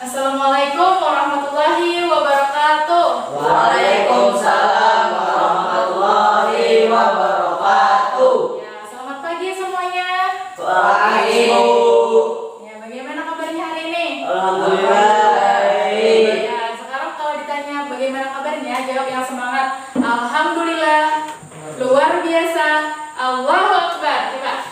Assalamualaikum warahmatullahi wabarakatuh. Waalaikumsalam warahmatullahi wabarakatuh. Ya, selamat pagi semuanya. Pagi, Bu. Ya, bagaimana kabarnya hari ini? Alhamdulillah baik. Ya, sekarang kalau ditanya bagaimana kabarnya, jawab yang semangat. Alhamdulillah. Luar biasa. Allahu Akbar. Coba.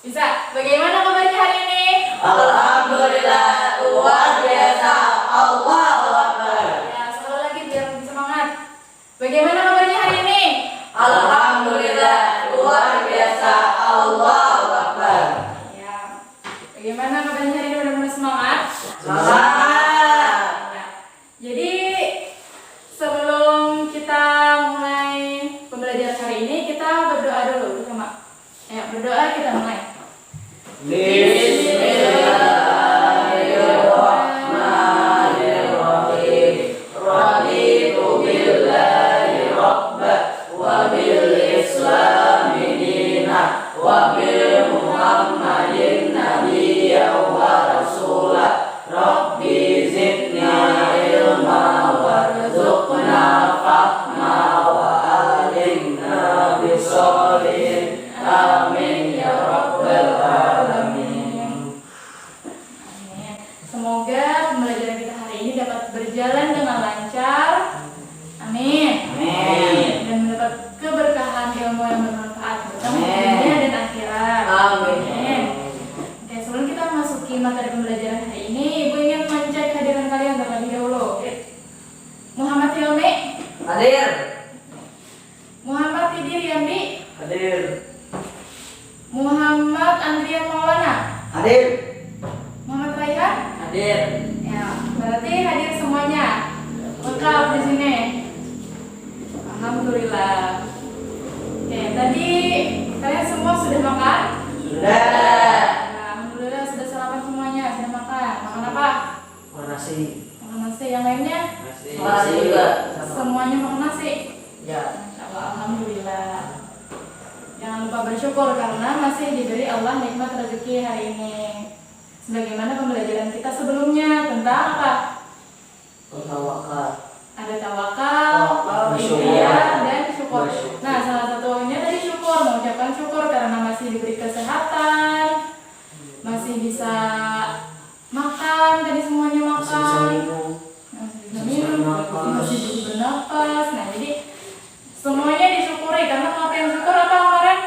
Bisa. Bagaimana kabarnya hari ini? Alhamdulillah luar biasa. Allahu Akbar. Ya, sekali lagi biar lebih semangat. Bagaimana kabarnya hari ini? Alhamdulillah luar biasa. Allahu Akbar. Ya. Bagaimana kabarnya hari ini? Benar-benar semangat. Semangat. Ya. Jadi sebelum kita mulai pembelajaran hari ini, kita berdoa dulu bersama. Ayo berdoa, kita mulai. Bismillahirrahmanirrahim. Raditu billahi rabba wa bil islami dina wa bil muhammadin nabiyya wa rasulah. Rabbi zidni ilma warzuqna fahma wa alimna bisolihin. Amin ya rabbal alamin. Amin. Semoga pembelajaran kita hari ini dapat berjalan dengan lancar. Amin. Amin. Dan mendapat keberkahan ilmu yang bermanfaat bersama Amin. dunia dan akhirat. Amin. Oke, sebelum kita memasuki materi pembelajaran hari ini, Ibu ingin mengecek kehadiran kalian terlebih dahulu. Muhammad Hilmi, Hadir. Muhammad Tidir Yandi, Hadir. Muhammad Andrian Maulana, Hadir. Muhammad Raihan. Hadir. Ya, berarti hadir semuanya. Lengkap di sini. Alhamdulillah. Oke, tadi kalian semua sudah makan? Sudah. Ya, alhamdulillah sudah sarapan semuanya, sudah makan. Makan apa? Nasi. Makan nasi. Yang lainnya? Nasi juga. Semuanya makan nasi. Ya. Masya Allah, alhamdulillah. Jangan lupa bersyukur karena masih diberi Allah nikmat rezeki hari ini. Sebagaimana pembelajaran kita sebelumnya tentang apa? Tawakal. Ada tawakal, Tawakal, ikhtiar, dan syukur. bersyukur. Nah, salah satunya tadi syukur, mengucapkan syukur karena masih diberi kesehatan, masih bisa makan, tadi semuanya makan, masih bisa minum, masih bisa bernapas. Nah, jadi semuanya disyukuri karena pengertian syukur apa kemarin?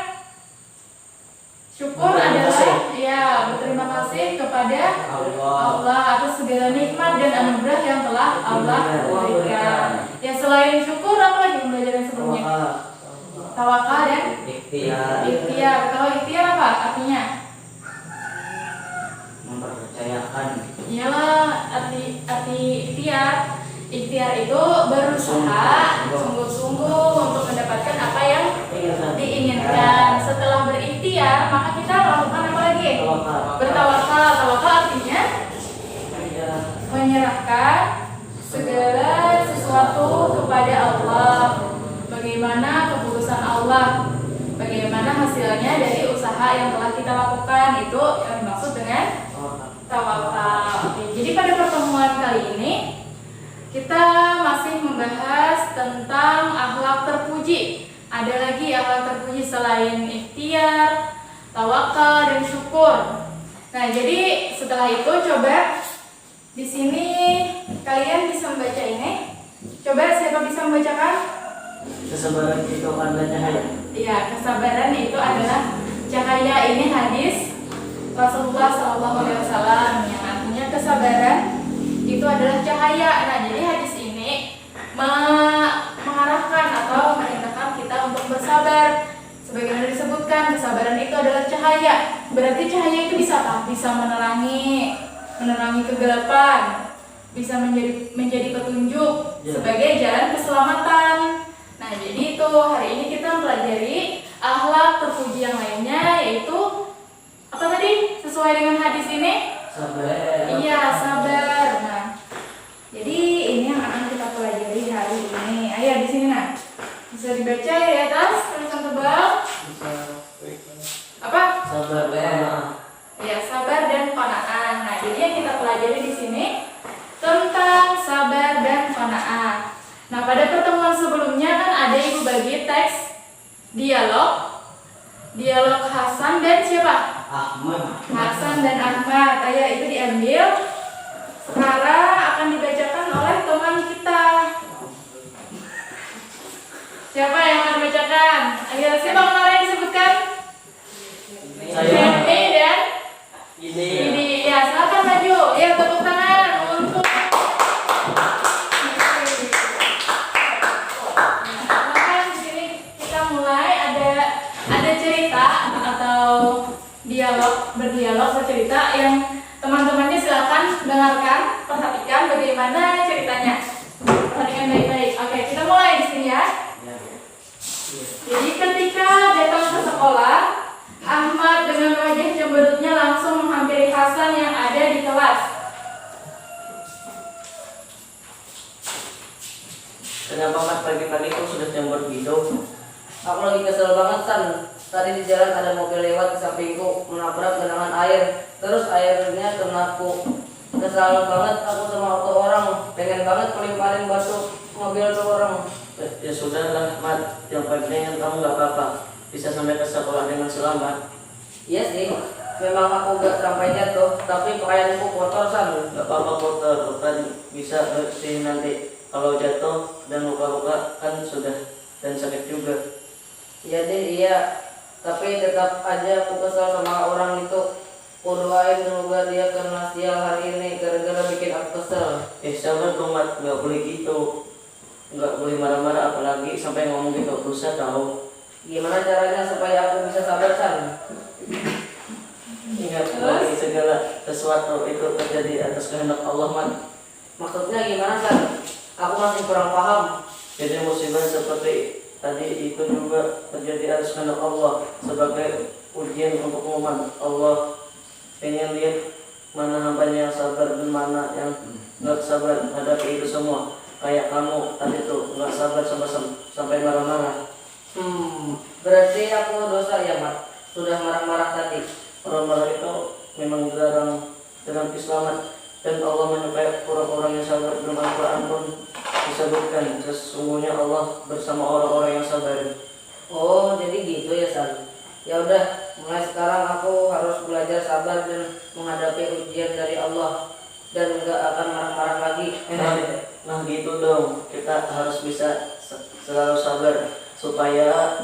Syukur adalah ya berterima kasih kepada Allah atas segala nikmat dan anugerah yang telah Allah berikan. Ya selain syukur apa lagi pembelajaran sebelumnya? Tawakal dan ikhtiar. Kalau ikhtiar apa artinya? Mempercayakan. Iyalah arti ikhtiar. Ikhtiar itu berusaha sungguh-sungguh untuk mendapatkan apa yang diinginkan. Setelah berikhtiar, maka kita lakukan apa lagi? Bertawakal. Tawakal artinya menyerahkan segala sesuatu kepada Allah. Bagaimana keputusan Allah, bagaimana hasilnya dari usaha yang telah kita lakukan, itu yang dimaksud dengan tawakal. Oke, jadi pada pertemuan kali ini kita masih membahas tentang akhlak terpuji. Ada lagi akhlak terpuji selain ikhtiar, tawakal, dan syukur. Nah, jadi setelah itu coba di sini kalian bisa membaca ini. Coba siapa bisa membacakan? Kesabaran itu adalah cahaya. Iya, kesabaran itu adalah cahaya. Ini hadis Rasulullah SAW yang artinya kesabaran itu adalah cahaya. Nah, jadi hadis ini mengarahkan atau memerintahkan kita untuk bersabar. Sebagaimana disebutkan, kesabaran itu adalah cahaya. Berarti cahaya itu bisa apa? Bisa menerangi kegelapan, bisa menjadi petunjuk sebagai jalan keselamatan. Nah, jadi itu hari ini kita mempelajari akhlak terpuji yang lainnya, yaitu apa tadi? Sesuai dengan hadis ini? Sabar. Iya, sabar. Nah, jadi ini yang akan kita pelajari hari ini. Ayo di sini, nah. Bisa dibaca ya di atas tulisan tebal. Apa? Sabar. Ya, sabar dan qanaah. Nah, jadi yang kita pelajari di sini dialog Hasan dan siapa? Ahmad. Hasan dan Ahmad. Itu diambil. Sekarang akan dibacakan oleh teman kita. Siapa yang akan membacakan? Ayo, siapa kemarin disebutkan? Femi dan Idi. Ya, silakan maju. Ya, tepuk tangan untuk. Silakan di sini kita mulai ada cerita atau bercerita yang teman-temannya silakan dengarkan, perhatikan bagaimana ceritanya. Perhatikan baik-baik. Oke, kita mulai di sini ya. Jadi ketika datang ke sekolah, Ahmad dengan wajah cemberutnya langsung menghampiri Hasan yang ada di kelas. Kenapa Mat pagi-pagi kok sudah cemberut gitu? Aku lagi kesel banget, San. Tadi di jalan ada mobil lewat di sampingku, menabrak genangan air. Terus airnya kenaku. Kesal banget aku sama auto orang. Pengen banget paling batu mobil tuh orang. Ya sudahlah Mat, yang penting kamu nggak apa-apa, bisa sampai ke sekolah dengan selamat. Iya sih, memang aku gak sampai jatuh, tapi pakaianku kotor, San. Nggak apa-apa kotor, kan bisa bersih nanti. Kalau jatuh dan luka-luka kan sudah dan sakit juga. Iya deh, iya. Tapi tetap aja aku kesal sama orang itu. Aku doain semoga dia kena sial hari ini gara-gara bikin aku kesel. Sabar dong Mat, nggak boleh gitu. Nggak boleh marah-marah, apalagi sampai ngomong gitu. Dosa tahu. Gimana caranya supaya aku bisa sabar, San? Ingat bahwa segala sesuatu itu terjadi atas kehendak Allah Mat. Maksudnya gimana, San? Aku masih kurang paham. Jadi musibah seperti tadi itu juga terjadi atas kehendak Allah sebagai ujian untuk umat. Allah ingin lihat mana hambanya yang sabar dan mana yang nggak sabar hadapi itu semua. Kayak kamu tadi tuh nggak sabar sampai marah-marah. Berarti aku dosa ya, Mat? Sudah marah-marah tadi. Marah-marah itu memang jarang Islamat, dan Allah menyukai orang-orang yang sabar. Dalam Al-Quran pun disebutkan sesungguhnya Allah bersama orang-orang yang sabar. Oh, jadi gitu ya, San. Ya udah, mulai sekarang aku harus belajar sabar dan menghadapi ujian dari Allah dan nggak akan marah-marah lagi. Nah gitu dong, kita harus bisa selalu sabar supaya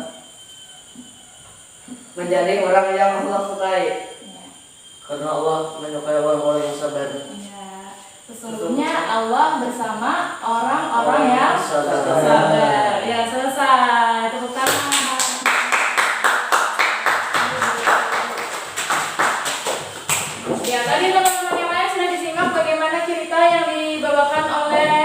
Menjadi orang yang Allah sukai. karena Allah menyukai orang-orang yang sabar. Ya, sesungguhnya Allah bersama orang-orang yang Sabar. sabar. Ya, selesai. Tepuk tangan. Ya, tadi teman-teman yang lain sudah disimak bagaimana cerita yang dibawakan oleh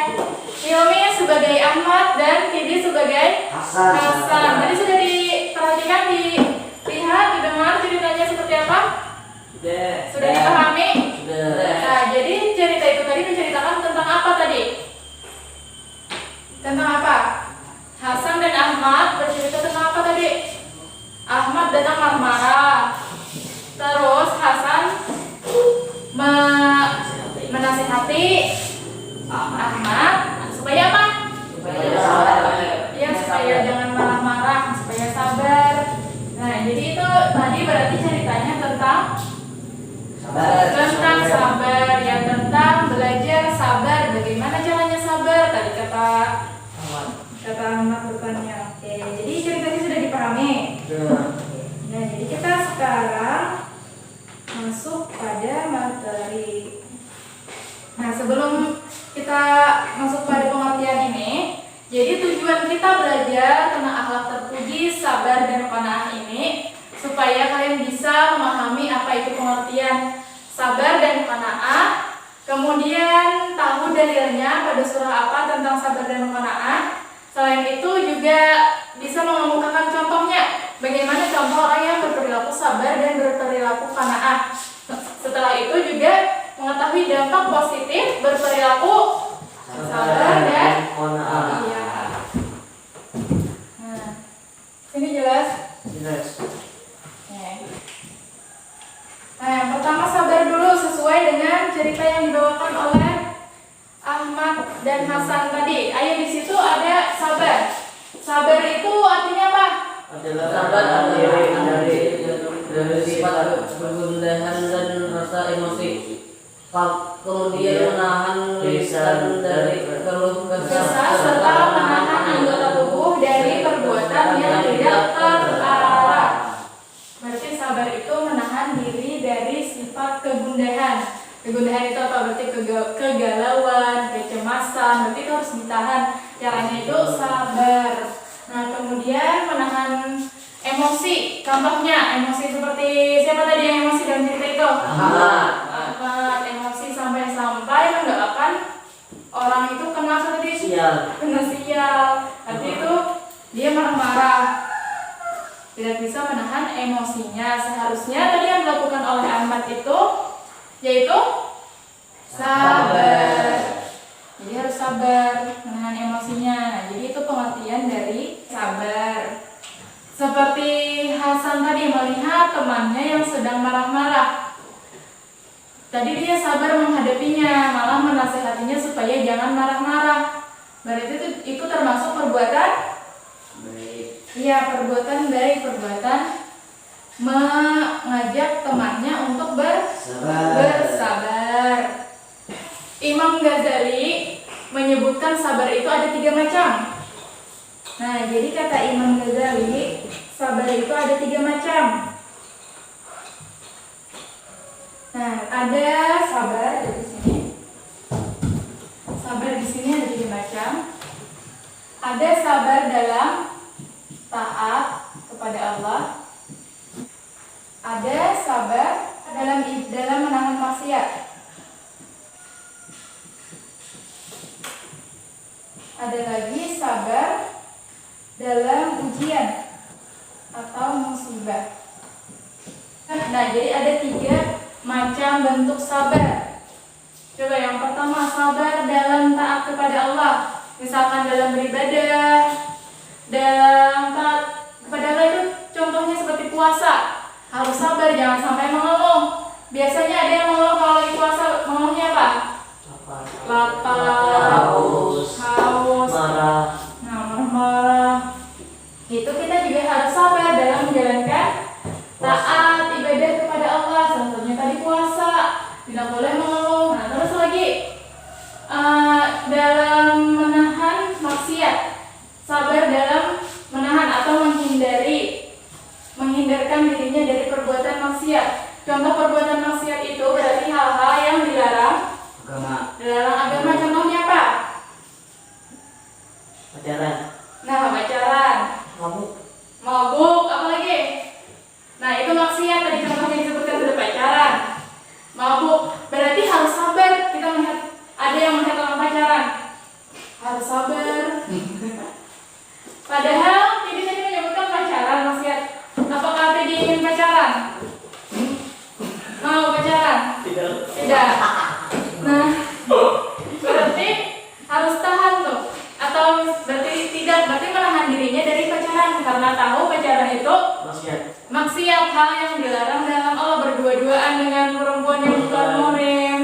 Hilmi sebagai Ahmad dan Kidi sebagai Hasan. Tadi sudah diperhatikan, dilihat, didengar ceritanya seperti apa? Sudah dipahami? Nah, jadi cerita itu tadi menceritakan tentang apa tadi? Tentang apa? Hasan dan Ahmad bercerita tentang apa tadi? Ahmad datang marah-marah. Terus Hasan menasihati Ahmad supaya apa? Ya, supaya jangan marah-marah, supaya sabar. Nah, jadi itu tadi berarti ceritanya tentang sabar, ya, tentang belajar sabar. Bagaimana caranya sabar? Tadi kata Ahmad bertanya. Oke, jadi ceritanya sudah dipahami. Nah, jadi kita sekarang masuk pada materi. Nah, sebelum kita masuk pada pengertian ini, jadi tujuan kita belajar tentang akhlak terpuji, sabar, dan qanaah ini supaya kalian bisa memahami apa itu pengertian sabar dan qanaah, kemudian tahu dalilnya pada surah apa tentang sabar dan qanaah. Selain itu juga bisa mengemukakan contohnya, bagaimana contoh orang yang berperilaku sabar dan berperilaku qanaah. Setelah itu juga mengetahui dampak positif berperilaku sabar dan qanaah. iya. Nah, ini jelas? Jelas. Nah, yang pertama sabar dulu sesuai dengan cerita yang dibawakan oleh Ahmad dan Hasan tadi. Ayo, di situ ada sabar. Sabar itu artinya apa? adalah Sabar menahan diri dari sifat kegundahan dan rasa emosi. Kemudian menahan lisan dari keluh kesah serta menahan anggota tubuh dari perbuatan yang tidak terarah. Berarti sabar itu menahan diri dari sifat kegundahan. Kegundahan itu apa? Berarti kegalauan, kecemasan. Berarti itu harus ditahan. Caranya itu sabar. Nah, kemudian menahan emosi. Contohnya emosi seperti siapa tadi yang emosi dalam cerita itu? Ahmad. Emosi sampai mendoakan orang itu kena sial. Berarti itu dia marah-marah. Tidak bisa menahan emosinya. Seharusnya tadi yang dilakukan oleh Ahmad itu yaitu sabar. Jadi harus sabar menahan emosinya. Nah, jadi itu pengertian dari sabar. Seperti Hasan tadi melihat temannya yang sedang marah-marah. Tadi dia sabar menghadapinya, malah menasehatinya supaya jangan marah-marah. Berarti itu termasuk perbuatan baik. Iya, perbuatan baik, perbuatan mengajak temannya untuk bersabar. Imam Ghazali menyebutkan sabar itu ada 3 macam. Nah, jadi kata Imam Ghazali, sabar itu ada 3 macam. Nah, ada sabar di sini. Sabar di sini ada 3 macam. Ada sabar dalam taat kepada Allah. Ada sabar dalam menahan maksiat. Ada lagi sabar dalam ujian atau musibah. Nah, jadi ada 3 macam bentuk sabar. Coba yang pertama, sabar dalam taat kepada Allah. Misalkan dalam beribadah, dalam taat kepada Allah itu contohnya seperti puasa. Harus sabar, jangan sampai mengeluh. Biasanya ada yang mengeluh kalau lagi puasa, mengeluhnya apa? Lapar, haus, marah. Nah, marah-marah. Itu kita juga harus sabar dalam menjalankan taat ibadah kepada Allah. Salah satunya tadi puasa, tidak boleh mengeluh. Nah, terus lagi dalam menahan maksiat, sabar dalam menahan atau menghindarkan dirinya dari perbuatan maksiat. Contoh perbuatan maksiat itu berarti hal-hal yang dilarang dalam agama. Contohnya apa? Pacaran. Nah, pacaran, mabuk, apa lagi? Nah, itu maksiat tadi contohnya disebutkan sudah pacaran, mabuk. Berarti harus sabar. Kita melihat ada yang melihat orang pacaran, harus sabar. Padahal ini tadi menyebutkan pacaran maksiat. Apakah tadi ingin pacaran? Mau pacaran? Tidak. Nah, berarti harus tahan tuh. Atau berarti tidak, berarti menahan dirinya dari pacaran karena tahu pacaran itu maksiat, hal yang dilarang dalam Allah. Berdua-duaan dengan perempuan yang bukan muhrim,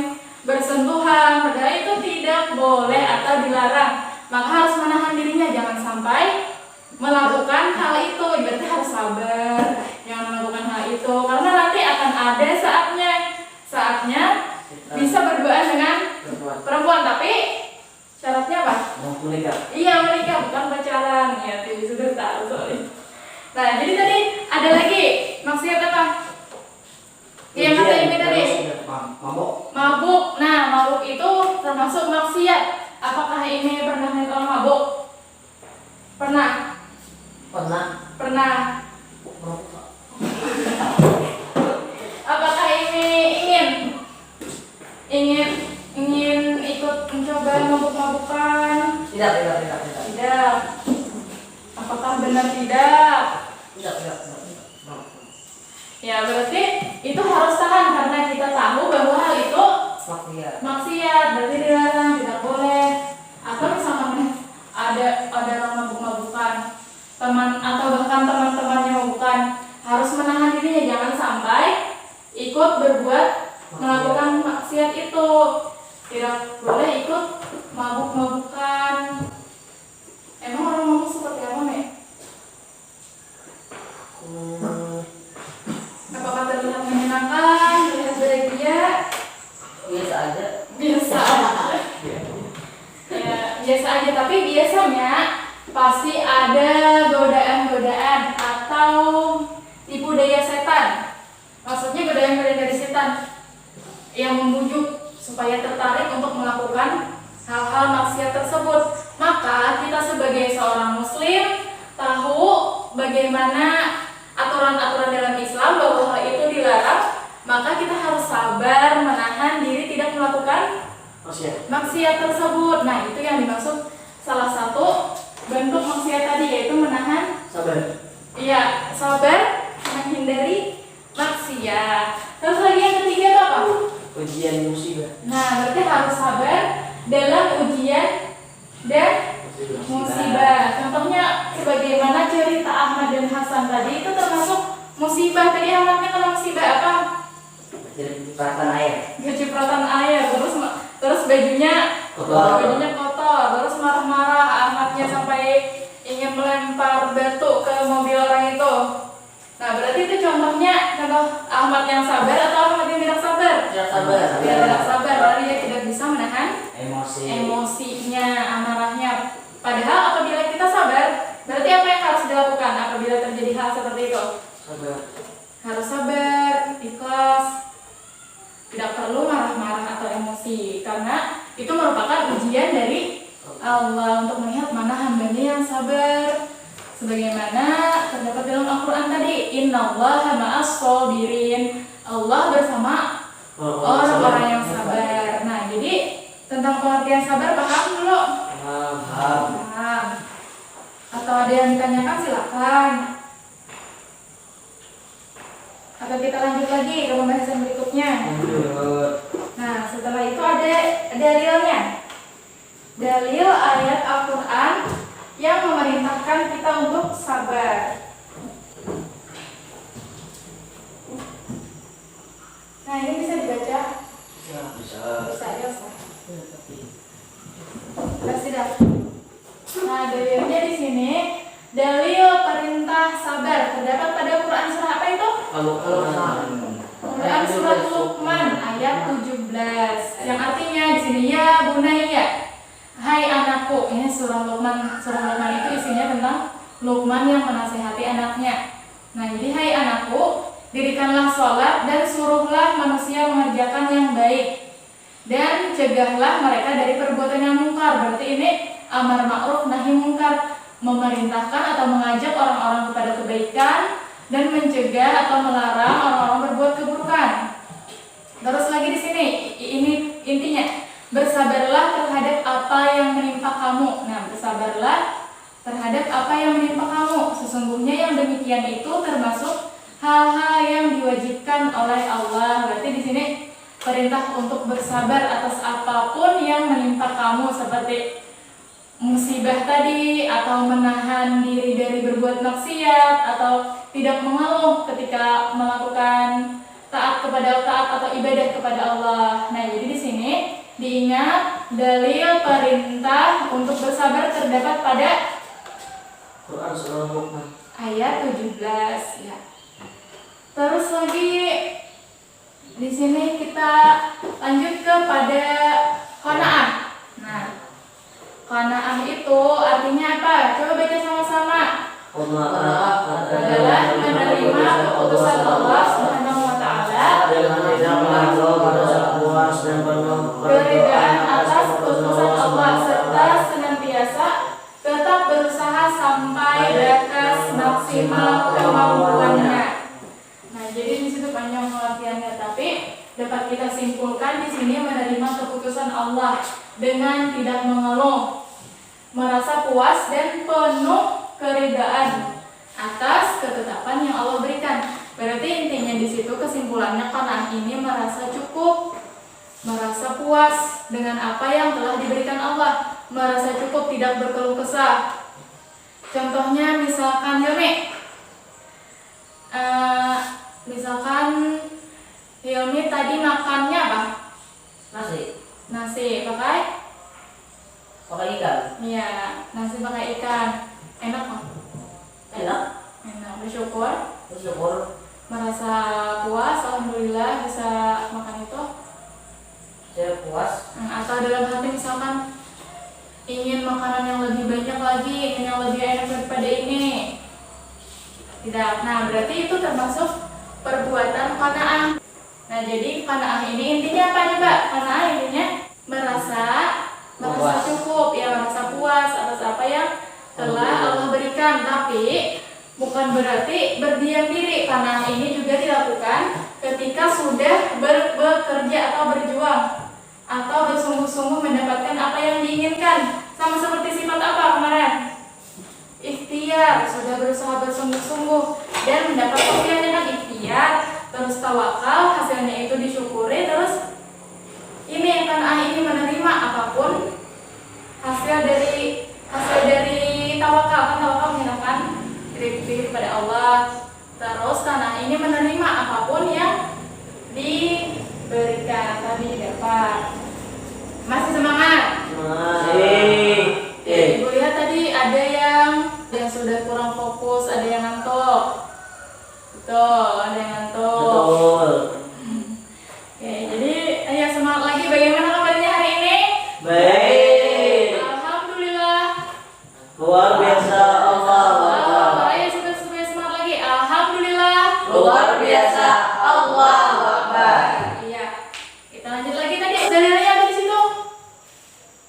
bersentuhan, padahal itu tidak boleh atau dilarang. Maka harus menahan dirinya, jangan sampai melakukan hal itu. Berarti harus sabar, jangan melakukan hal itu, karena nanti akan ada saatnya bisa berduaan dengan perempuan, tapi syaratnya apa? Menikah. Iya, menikah, bukan pacaran. Ya, TV sudah tahu soalnya. Nah, jadi tadi ada lagi maksiat apa? Yang kata ini tadi mabuk. Nah, mabuk itu termasuk maksiat. Apakah ini pernah lihat orang mabuk? Pernah. Apakah ini ingin ikut mencoba mabuk-mabukan? Tidak. Apakah benar tidak? Tidak. Ya, berarti itu harus tahan karena kita tahu bahwa hal itu maksiat, berarti dilarang, tidak boleh. Atau misalkan ada orang mabuk-mabukan, teman atau bahkan teman-temannya mabukan, harus menahan dirinya, jangan sampai ikut berbuat melakukan maksiat itu. Tidak boleh ikut mabuk-mabukan. Emang orang mabuk seperti apa, Mek? biasa aja, tapi biasanya pasti ada godaan-godaan atau tipu daya setan. Maksudnya godaan-godaan dari setan yang membujuk supaya tertarik untuk melakukan hal-hal maksiat tersebut. Maka kita sebagai seorang muslim tahu bagaimana aturan-aturan dalam Islam bahwa hal itu dilarang, maka kita harus sabar menahan diri tidak melakukan maksiat tersebut. Nah, itu yang dimaksud salah satu bentuk maksiat tadi, yaitu menahan iya, sabar menghindari maksiat. Terus lagi yang ketiga itu apa? Ujian musibah. Nah, berarti harus sabar dalam ujian dan musibah. Contohnya sebagaimana cerita Ahmad dan Hasan tadi, itu termasuk musibah. Tadi Ahmadnya kena musibah apa? Cipratan air. Cipratan air, terus bajunya kotor, terus marah-marah Ahmadnya sampai ingin melempar batu ke mobil orang itu. Nah, berarti itu contoh Ahmad yang sabar atau Ahmad yang tidak sabar? Tidak sabar, berarti dia tidak bisa menahan emosinya, amarahnya. Padahal apabila kita sabar, berarti apa yang harus dilakukan apabila terjadi hal seperti itu? Harus sabar, ikhlas, tidak perlu marah-marah atau emosi, karena itu merupakan ujian dari Allah untuk melihat mana hambanya yang sabar. Sebagaimana terdapat dalam Al-Quran tadi, Innallaha ma'as shabirin, Allah bersama orang-orang yang sabar. Nah, jadi tentang pengertian sabar paham dulu? Paham. Atau ada yang ditanyakan silakan. Atau kita lanjut lagi ke pembahasan berikutnya. Nah, setelah itu ada dalilnya. Dalil ayat Al-Quran yang memerintahkan kita untuk sabar. Nah, ini bisa dibaca? Bisa ya, Ustaz. Sudah. Nah, dalilnya di sini dalil perintah sabar terdapat pada Quran surah apa itu? Quran surah Luqman ayat 17. Yang artinya di sini ya bunayya, hai anakku. Ini surah Luqman. Surah Luqman itu isinya tentang Luqman yang menasihati anaknya. Nah, jadi hai anakku, dirikanlah sholat dan suruhlah manusia mengerjakan yang baik, dan cegahlah mereka dari perbuatan yang mungkar. Berarti ini amar ma'ruf nahi mungkar, memerintahkan atau mengajak orang-orang kepada kebaikan dan mencegah atau melarang orang-orang berbuat keburukan. Terus lagi di sini, ini intinya, bersabarlah terhadap apa yang menimpa kamu. Nah, bersabarlah terhadap apa yang menimpa kamu. Sesungguhnya yang demikian itu termasuk hal-hal yang diwajibkan oleh Allah. Berarti di sini perintah untuk bersabar atas apapun yang menimpa kamu, seperti musibah tadi, atau menahan diri dari berbuat maksiat, atau tidak mengeluh ketika melakukan taat atau ibadah kepada Allah. Nah, jadi di sini diingat dalil perintah untuk bersabar terdapat pada Quran surah Luqman ayat 17 ya. Terus lagi di sini kita lanjut kepada qanaah. Nah, qanaah itu artinya apa? Coba baca sama-sama. Adalah menerima keputusan Allah Subhanahu wa taala, keridaan atas keputusan Allah, serta senantiasa tetap berusaha sampai batas maksimal kemampuannya. Nah, jadi di situ panjang pengertiannya, tapi dapat kita simpulkan di sini menerima keputusan Allah dengan tidak mengeluh, merasa puas dan penuh keridaan atas ketetapan yang Allah berikan. Berarti intinya di situ kesimpulannya qanaah ini merasa cukup, merasa puas dengan apa yang telah diberikan Allah, merasa cukup, tidak berkeluh kesah. Contohnya misalkan misalkan Hilmi tadi makannya apa? Nasi pakai ikan. Iya, nasi pakai ikan. Enak nggak? Enak. Bersyukur. Merasa puas, alhamdulillah bisa makan itu. Saya puas. Atau dalam hati misalkan ingin makanan yang lebih banyak lagi, ingin yang lebih enak daripada ini. Tidak. Nah, berarti itu termasuk perbuatan qanaah. Nah, jadi qanaah ini intinya apa nih, Mbak? Qanaah intinya merasa cukup, ya, merasa puas atas apa yang telah Allah berikan. Tapi bukan berarti berdiam diri. Qanaah ini juga dilakukan ketika sudah bekerja atau berjuang atau bersungguh-sungguh mendapatkan apa yang diinginkan. Sama seperti sifat apa kemarin? Ikhtiar, sudah berusaha bersungguh-sungguh dan mendapat hasilnya kan ikhtiar, terus tawakal, hasilnya itu disyukuri, terus ini qanaah ini menerima apapun hasil dari tawakal. Kan tawakal menyerahkan diri kepada Allah. Terus qanaah ini menerima apapun yang diberikan tadi dapat. Masih semangat? Ibu lihat tadi ada yang sudah kurang fokus, ada yang ngantuk. Betul, ada yang ngantuk. Betul. Oke, jadi ayo semangat lagi. Bagaimana kabarnya hari ini? Baik. Alhamdulillah. Luar biasa. Allah. Ayo supaya semangat lagi. Alhamdulillah. Luar biasa. Allahu Akbar. Iya. Kita lanjut lagi tadi. Dalilnya ada di situ.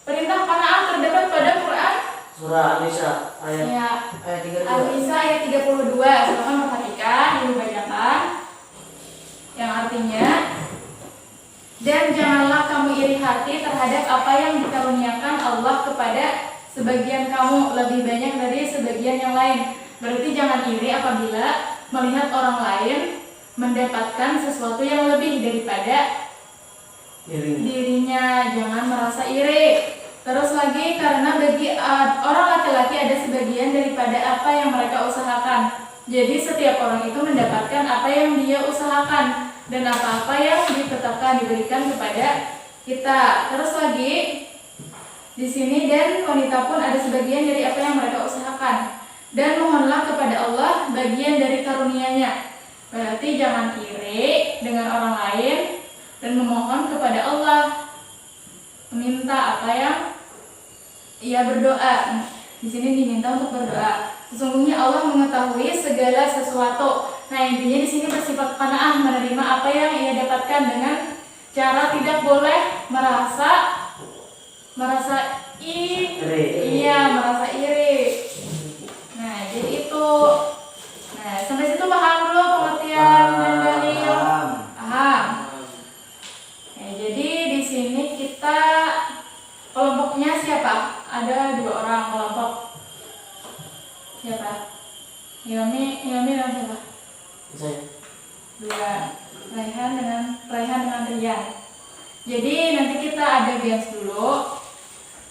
Perintah qanaah terdapat pada Quran. Surah An-Nisa ayat Ya. Ayat 32. Al-Nisa ayat 32. Silakan perhatikan, dibacakan. Yang artinya, dan janganlah kamu iri hati terhadap apa yang dikaruniakan Allah kepada sebagian kamu lebih banyak dari sebagian yang lain. Berarti jangan iri apabila melihat orang lain mendapatkan sesuatu yang lebih daripada dirinya. Jangan merasa iri. Terus lagi, karena bagi orang laki-laki ada sebagian daripada apa yang mereka usahakan. Jadi setiap orang itu mendapatkan apa yang dia usahakan dan apa-apa yang ditetapkan diberikan kepada kita. Terus lagi di sini, dan wanita pun ada sebagian dari apa yang mereka usahakan. Dan mohonlah kepada Allah bagian dari karunia-Nya. Berarti jangan iri dengan orang lain dan memohon kepada Allah, meminta apa yang ia berdoa. Di sini diminta untuk berdoa. Sesungguhnya Allah mengetahui segala sesuatu. Nah, intinya di sini bersifat qanaah, menerima apa yang ia dapatkan dengan cara tidak boleh merasa iri. Iya, merasa iri. Nah, jadi itu. Nah, sampai situ paham belum pengertian dan dalil? Paham. Nah, jadi di sini kita kelompoknya siapa? Ada 2 orang kelompok. Siapa? Hilmi dan siapa? Saya. 2. Raihan dengan Rian. Jadi nanti kita ada games dulu.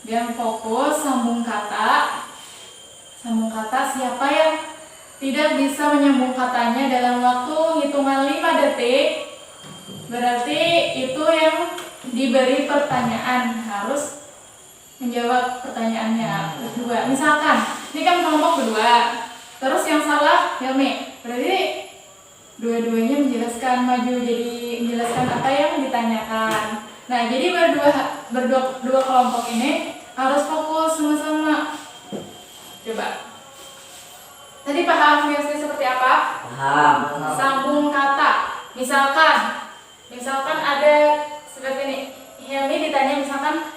Game fokus, sambung kata. Sambung kata, siapa yang tidak bisa menyambung katanya dalam waktu hitungan 5 detik, berarti itu yang diberi pertanyaan harus menjawab pertanyaannya berdua. Misalkan, ini kan kelompok berdua, terus yang salah Hilmi, berarti dua-duanya menjelaskan maju, jadi menjelaskan apa yang ditanyakan. Nah, jadi berdua kelompok ini harus fokus sama-sama. Coba. Tadi paham biasanya seperti apa? Paham. Sambung kata. Misalkan ada seperti ini. Hilmi ditanya misalkan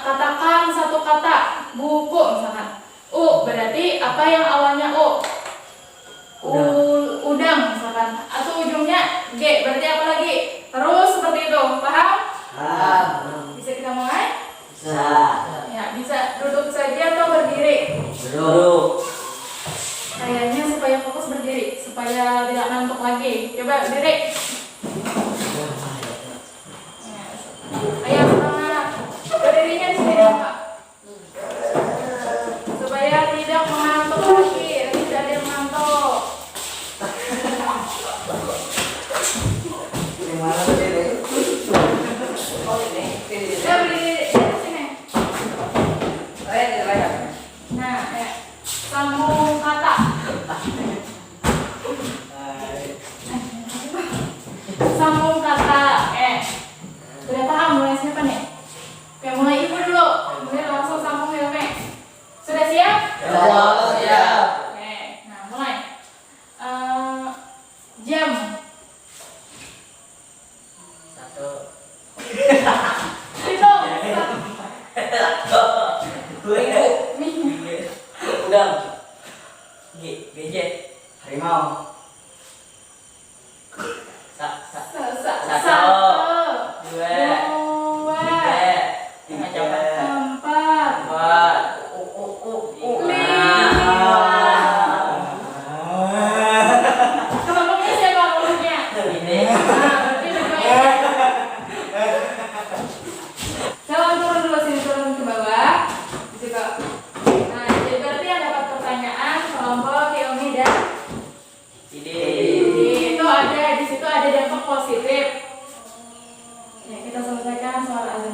katakan satu kata buku misalkan. Berarti apa yang awalnya U? Udang misalkan. Atau ujungnya G, berarti apa lagi? Terus seperti itu. Paham? Paham. Bisa kita mulai? Bisa. Ya, bisa duduk saja atau berdiri? Duduk. Kayaknya supaya fokus berdiri, supaya tidak ngantuk lagi. Coba berdiri. Ayo semangat. Berdirinya di sini Pak. Supaya tidak mengantuk lagi, tidak ada yang mengantuk. Gimana tadi?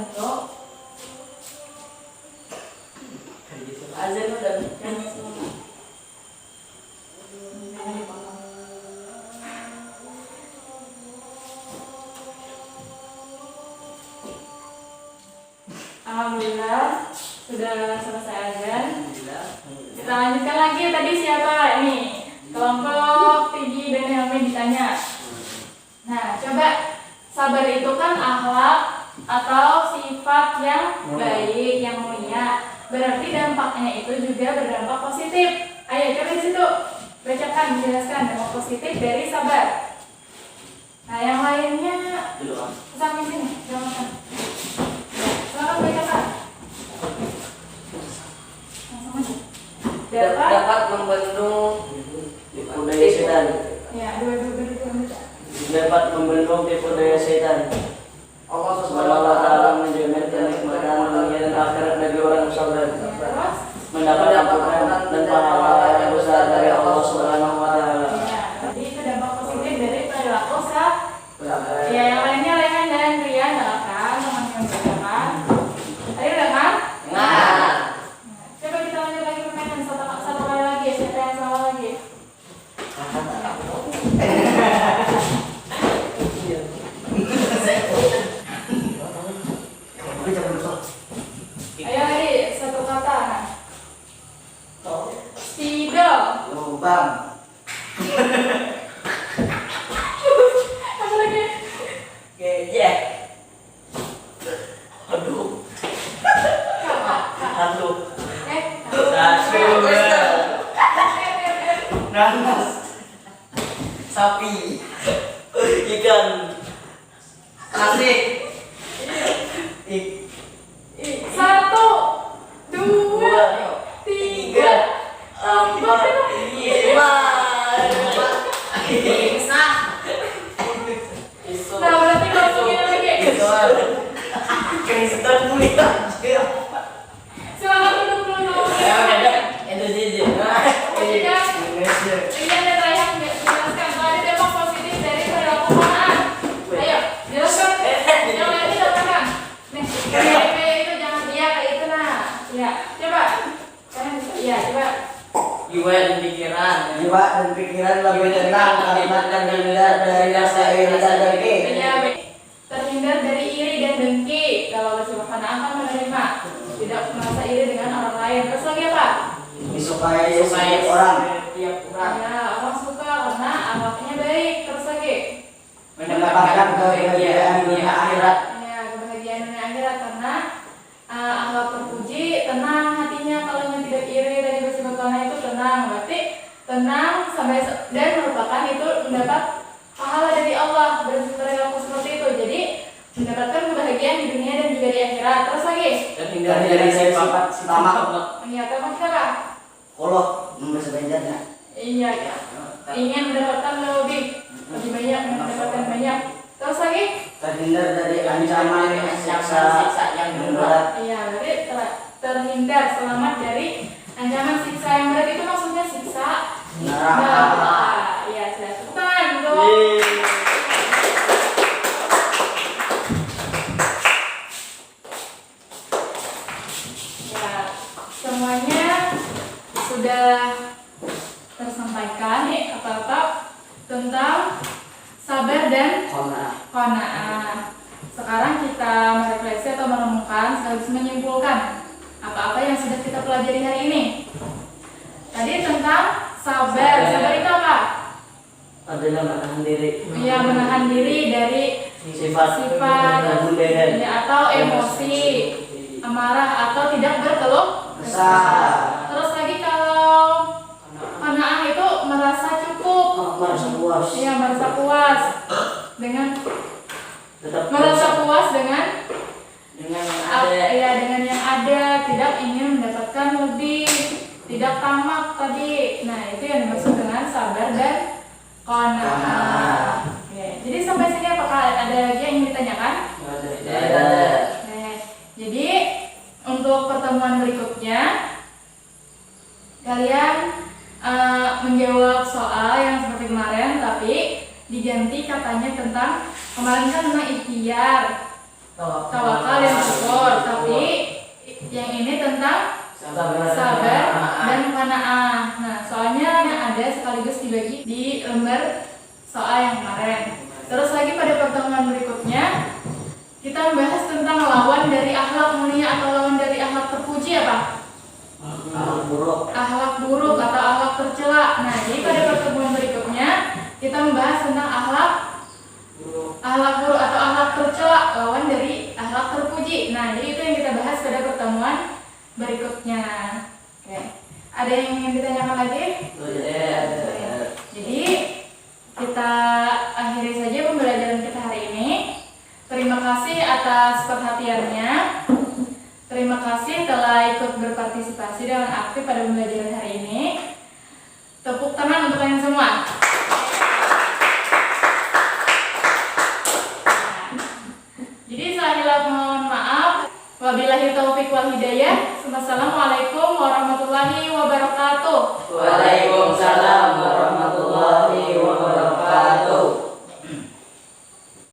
untuk Azan udah. Alhamdulillah sudah selesai azan. Kita lanjutkan lagi. Tadi siapa ini? Kelompok tinggi dan Helmi ditanya. Nah, coba sabar itu kan akhlak atau sifat yang baik, yang mulia. Berarti dampaknya itu juga berdampak positif. Ayo coba di situ bacakan, jelaskan dampak positif dari sabar. Nah, yang lainnya samping sini, jangan. Silakan bacakan. Langsung aja. Dapat membendung tipu daya setan. Ya, dua baca. Dapat membendung tipu daya setan. Allah Subhanahu wa taala menjamin kenikmatan dunia dan akhirat bagi orang yang sabar. Terus Mendapat ampunan dan pahala yang besar dari Allah Subhanahu wa taala. ya, jadi itu dampak positif dari perilaku sabar. Ya, yang lainnya Rehan dan Rian doakan, teman-teman bacakan. Tadi udah kan? Nah, Coba kita lanjut lagi permainan satu kali lagi. Siapa yang salah lagi? Ayo Ari, satu kata. Spidol. Lubang. Apa lagi? gejek. Aduh. Kakak. Aduh. Nanas. Sapi. Ikan. Asik. Satu, dua, tiga, empat, lima. Nah, berarti masukin lagi. Kristen mulia. Silakan duduk dulu. Kemudian, ini ada Rayhan jelaskan tadi dampak positif dari perilaku konaan. Ayo, jelaskan. Yang lainnya jelaskan. Nih, kayak itu jangan iya kayak itu nah. Ya, coba. Kalian bisa. Iya, coba. Jiwa dan pikiran. Jiwa dan pikiran lebih tenang, kalimat dan terhindar dari rasa iri dan dengki. Iya, terhindar dari iri dan dengki. Kalau bersifat konaan akan menerima, tidak merasa iri dengan orang lain. Terus lagi apa? Disukai setiap orang. Tiap orang. Ya, orang suka karena akhlaknya baik. Terus lagi. Mendapatkan kebahagiaan dunia akhirat. Ya, kebahagiaan dunia akhirat karena akhlak terpuji, tenang hatinya. Kalau yang tidak iri tadi bersifat konaan itu tenang, berarti tenang sampai dan merupakan itu mendapat pahala dari Allah berperilaku seperti itu. Jadi mendapatkan kebahagiaan di dunia dan juga di akhirat. Terus lagi. Terhindar dari sifat tamak. Iya, teman kita Kak. Kolok membahas banjarnya. Iya, ya. Ingin mendapatkan lebih banyak, mendapatkan banyak. Terus lagi? Terhindar dari ancaman siksa yang berat. Iya, berarti terhindar, selamat dari ancaman siksa yang berat. Itu maksudnya siksa neraka. Iya, sudah tepuk tangan untuk ya, semuanya sudah tersampaikan nih apa-apa tentang sabar dan qanaah. Sekarang kita merefleksi atau merenungkan sekaligus menyimpulkan apa-apa yang sudah kita pelajari hari ini. Tadi tentang sabar. Sabar itu apa? Adalah menahan diri. Ya, menahan diri dari Sifat budaya. ya, atau emosi, amarah atau tidak berkeluh Kesah. Terus lagi kalau qanaah itu merasa cukup. Merasa puas. Iya, merasa puas dengan Tetap merasa puas dengan Dengan ya, dengan yang ada, tidak ingin mendapatkan lebih, tidak tamak tadi. Nah, itu yang dimaksud dengan sabar dan qanaah. Oke, jadi sampai sini apakah ada lagi yang ingin ditanyakan? Nah, jadi untuk pertemuan berikutnya kalian menjawab soal yang seperti kemarin, tapi diganti katanya tentang kemarin kan tentang ikhtiar. tawakal dan syukur. Tapi yang ini tentang sabar dan qanaah. Nah, soalnya ada sekaligus dibagi di lembar soal yang kemarin. Terus lagi pada pertemuan berikutnya kita membahas tentang lawan dari akhlak mulia atau lawan dari akhlak terpuji apa? Akhlak buruk atau akhlak tercela. Nah, jadi pada pertemuan berikutnya kita membahas tentang akhlak buruk atau akhlak tercela, lawan dari akhlak terpuji. Nah, jadi itu yang kita bahas pada pertemuan berikutnya. Oke. Ada yang ingin ditanyakan lagi? Jadi kita akhiri saja pembelajaran kita hari ini. Terima kasih atas perhatiannya. Terima kasih telah ikut berpartisipasi dengan aktif pada pembelajaran hari ini. Tepuk tangan untuk kalian semua. Jadi saya mohon maaf. Wabillahi taufiq wal hidayah. Wassalamualaikum warahmatullahi wabarakatuh. Waalaikumsalam.